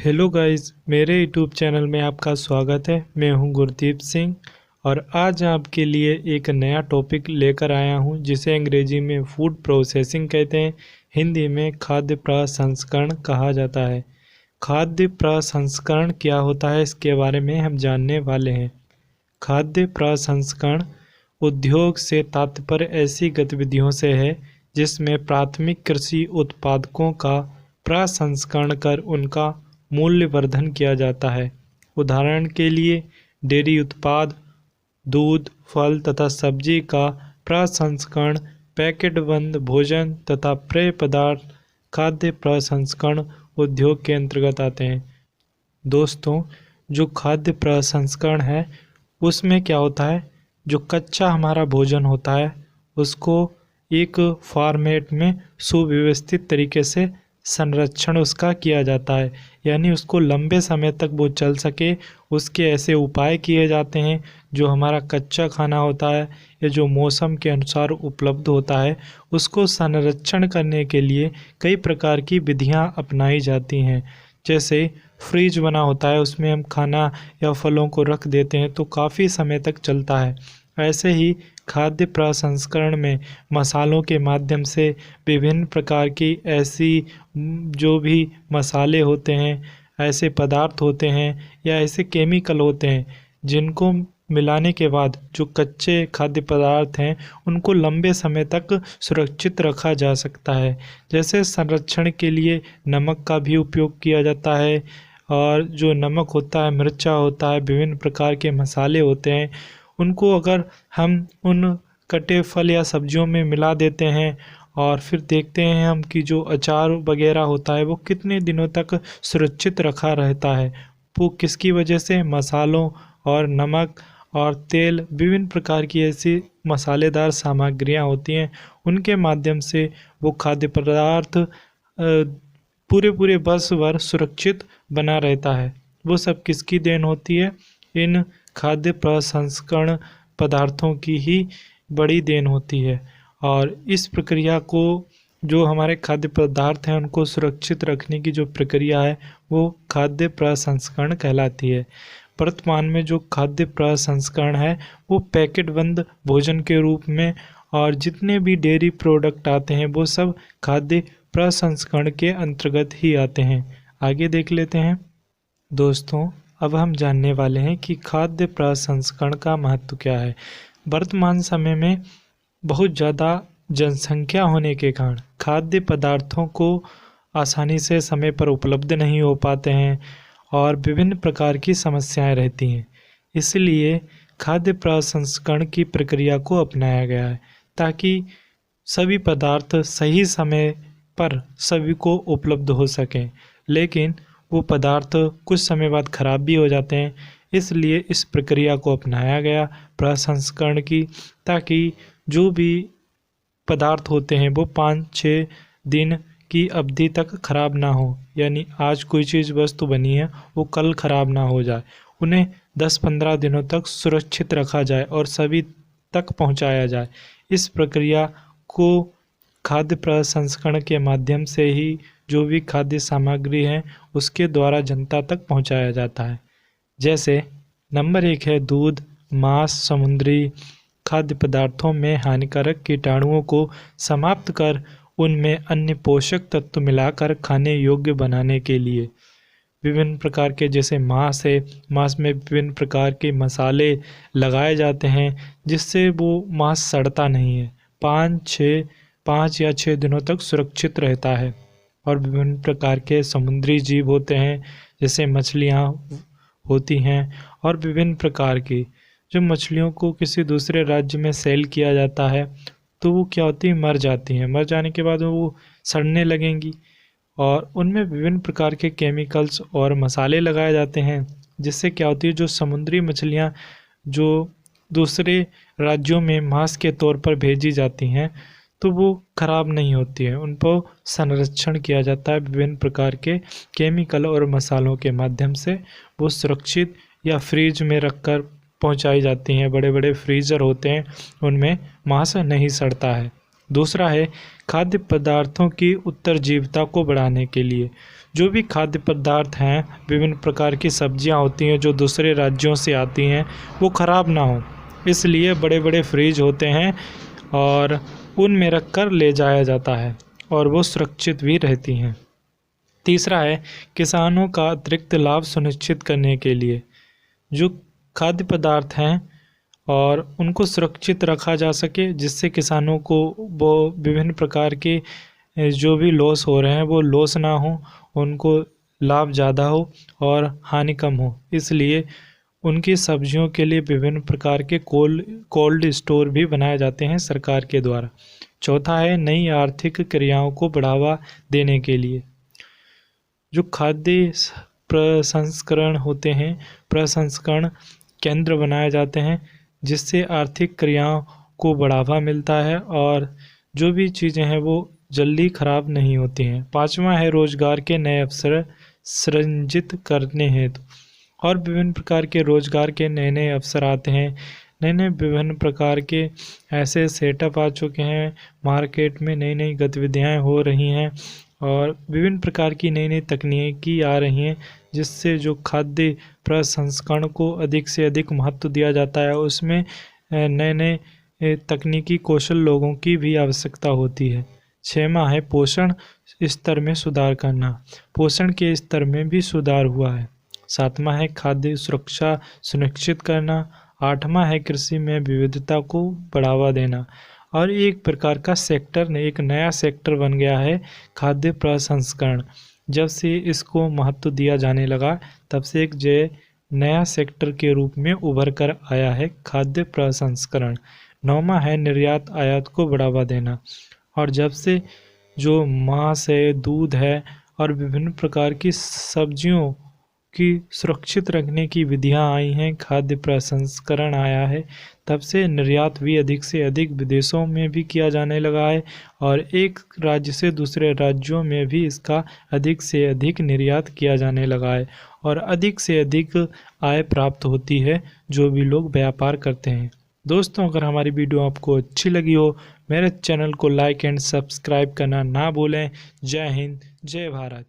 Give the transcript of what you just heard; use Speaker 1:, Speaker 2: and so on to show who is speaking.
Speaker 1: Hello guys, मेरे YouTube channel में आपका स्वागत है। मैं हूं गुरदीप सिंह और आज आपके लिए एक नया टॉपिक लेकर आया हूं जिसे अंग्रेजी में फूड प्रोसेसिंग कहते हैं, हिंदी में खाद्य प्रसंस्करण कहा जाता है। खाद्य प्रसंस्करण क्या होता है, इसके बारे में हम जानने वाले हैं। खाद्य प्रसंस्करण उद्योग से तात्पर्य ऐसी गतिविधियों से है जिसमें प्राथमिक कृषि उत्पादकों का प्रसंस्करण कर उनका मूल्यवर्धन किया जाता है। उदाहरण के लिए डेयरी उत्पाद, दूध, फल तथा सब्जी का प्रसंस्करण, पैकेट बंद भोजन तथा पेय पदार्थ खाद्य प्रसंस्करण उद्योग के अंतर्गत आते हैं। दोस्तों, जो खाद्य प्रसंस्करण है उसमें क्या होता है, जो कच्चा हमारा भोजन होता है उसको एक फॉर्मेट में सुव्यवस्थित तरीके से संरक्षण उसका किया जाता है, यानी उसको लंबे समय तक वो चल सके उसके ऐसे उपाय किए जाते हैं। जो हमारा कच्चा खाना होता है या जो मौसम के अनुसार उपलब्ध होता है उसको संरक्षण करने के लिए कई प्रकार की विधियां अपनाई जाती हैं। जैसे फ्रीज बना होता है, उसमें हम खाना या फलों को रख देते हैं तो काफ़ी समय तक चलता है। ऐसे ही खाद्य प्रसंस्करण में मसालों के माध्यम से विभिन्न प्रकार की ऐसी जो भी मसाले होते हैं, ऐसे पदार्थ होते हैं या ऐसे केमिकल होते हैं जिनको मिलाने के बाद जो कच्चे खाद्य पदार्थ हैं उनको लंबे समय तक सुरक्षित रखा जा सकता है। जैसे संरक्षण के लिए नमक का भी उपयोग किया जाता है, और जो नमक होता है, मिर्चा होता है, विभिन्न प्रकार के मसाले होते हैं, उनको अगर हम उन कटे फल या सब्जियों में मिला देते हैं और फिर देखते हैं हम कि जो अचार वगैरह होता है वो कितने दिनों तक सुरक्षित रखा रहता है। वो किसकी वजह से? मसालों और नमक और तेल, विभिन्न प्रकार की ऐसी मसालेदार सामग्रियां होती हैं, उनके माध्यम से वो खाद्य पदार्थ पूरे वर्ष भर सुरक्षित बना रहता है। वो सब किसकी देन होती है? इन खाद्य प्रसंस्करण पदार्थों की ही बड़ी देन होती है। और इस प्रक्रिया को, जो हमारे खाद्य पदार्थ हैं उनको सुरक्षित रखने की जो प्रक्रिया है वो खाद्य प्रसंस्करण कहलाती है। वर्तमान में जो खाद्य प्रसंस्करण है वो पैकेट बंद भोजन के रूप में, और जितने भी डेयरी प्रोडक्ट आते हैं वो सब खाद्य प्रसंस्करण के अंतर्गत ही आते हैं। आगे देख लेते हैं। दोस्तों, अब हम जानने वाले हैं कि खाद्य प्रसंस्करण का महत्व क्या है। वर्तमान समय में बहुत ज़्यादा जनसंख्या होने के कारण खाद्य पदार्थों को आसानी से समय पर उपलब्ध नहीं हो पाते हैं और विभिन्न प्रकार की समस्याएं रहती हैं। इसलिए खाद्य प्रसंस्करण की प्रक्रिया को अपनाया गया है ताकि सभी पदार्थ सही समय पर सभी को उपलब्ध हो सकें, लेकिन वो पदार्थ कुछ समय बाद खराब भी हो जाते हैं। इसलिए इस प्रक्रिया को अपनाया गया प्रसंस्करण की, ताकि जो भी पदार्थ होते हैं वो 5-6 दिन की अवधि तक खराब ना हो, यानी आज कोई चीज़ वस्तु बनी है वो कल खराब ना हो जाए। उन्हें 10-15 दिनों तक सुरक्षित रखा जाए और सभी तक पहुंचाया जाए। इस प्रक्रिया को खाद्य प्रसंस्करण के माध्यम से ही जो भी खाद्य सामग्री है उसके द्वारा जनता तक पहुंचाया जाता है। जैसे नंबर 1 है दूध, मांस, समुद्री खाद्य पदार्थों में हानिकारक कीटाणुओं को समाप्त कर उनमें अन्य पोषक तत्व मिलाकर खाने योग्य बनाने के लिए विभिन्न प्रकार के, जैसे मांस है, मांस में विभिन्न प्रकार के मसाले लगाए जाते हैं जिससे वो मांस सड़ता नहीं है, 5 या 6 दिनों तक सुरक्षित रहता है। और विभिन्न प्रकार के समुद्री जीव होते हैं, जैसे मछलियाँ होती हैं, और विभिन्न प्रकार की जो मछलियों को किसी दूसरे राज्य में सेल किया जाता है तो वो क्या होती है, मर जाती हैं। मर जाने के बाद वो सड़ने लगेंगी और उनमें विभिन्न प्रकार के केमिकल्स और मसाले लगाए जाते हैं, जिससे क्या होती है, जो समुद्री मछलियाँ जो दूसरे राज्यों में मांस के तौर पर भेजी जाती हैं तो वो खराब नहीं होती है। उन पर संरक्षण किया जाता है विभिन्न प्रकार के केमिकल और मसालों के माध्यम से। वो सुरक्षित या फ्रीज में रखकर पहुंचाई जाती हैं। बड़े बड़े फ्रीज़र होते हैं, उनमें मांस नहीं सड़ता है। दूसरा है खाद्य पदार्थों की उत्तरजीविता को बढ़ाने के लिए जो भी खाद्य पदार्थ हैं, विभिन्न प्रकार की सब्जियां होती हैं जो दूसरे राज्यों से आती हैं, वो ख़राब ना हो, इसलिए बड़े बड़े फ्रिज होते हैं और उनमें रख कर ले जाया जाता है और वो सुरक्षित भी रहती हैं। तीसरा है किसानों का अतिरिक्त लाभ सुनिश्चित करने के लिए जो खाद्य पदार्थ हैं और उनको सुरक्षित रखा जा सके, जिससे किसानों को वो विभिन्न प्रकार के जो भी लॉस हो रहे हैं वो लॉस ना हो, उनको लाभ ज़्यादा हो और हानि कम हो। इसलिए उनकी सब्जियों के लिए विभिन्न प्रकार के कोल्ड स्टोर भी बनाए जाते हैं सरकार के द्वारा। चौथा है नई आर्थिक क्रियाओं को बढ़ावा देने के लिए जो खाद्य प्रसंस्करण होते हैं, प्रसंस्करण केंद्र बनाए जाते हैं, जिससे आर्थिक क्रियाओं को बढ़ावा मिलता है और जो भी चीज़ें हैं वो जल्दी खराब नहीं होती हैं। पांचवा है रोजगार के नए अवसर सृजित करने हेतु और विभिन्न प्रकार के रोजगार के नए नए अवसर आते हैं। नए विभिन्न प्रकार के ऐसे सेटअप आ चुके हैं, मार्केट में नई नई गतिविधियाँ हो रही हैं और विभिन्न प्रकार की नई नई तकनीकी आ रही हैं, जिससे जो खाद्य प्रसंस्करण को अधिक से अधिक महत्व दिया जाता है। उसमें नए नए तकनीकी कौशल लोगों की भी आवश्यकता होती है। छठवां है पोषण स्तर में सुधार करना, पोषण के स्तर में भी सुधार हुआ है। सातवां है खाद्य सुरक्षा सुनिश्चित करना। आठवां है कृषि में विविधता को बढ़ावा देना और एक प्रकार का सेक्टर एक नया सेक्टर बन गया है खाद्य प्रसंस्करण। जब से इसको महत्व दिया जाने लगा तब से एक नया सेक्टर के रूप में उभर कर आया है खाद्य प्रसंस्करण। नौवां है निर्यात आयात को बढ़ावा देना और जब से जो मांस है, दूध है और विभिन्न प्रकार की सब्जियों की सुरक्षित रखने की विधियां आई हैं, खाद्य प्रसंस्करण आया है, तब से निर्यात भी अधिक से अधिक विदेशों में भी किया जाने लगा है और एक राज्य से दूसरे राज्यों में भी इसका अधिक से अधिक निर्यात किया जाने लगा है और अधिक से अधिक आय प्राप्त होती है जो भी लोग व्यापार करते हैं। दोस्तों, अगर हमारी वीडियो आपको अच्छी लगी हो, मेरे चैनल को लाइक एंड सब्सक्राइब करना ना भूलें। जय हिंद, जय भारत।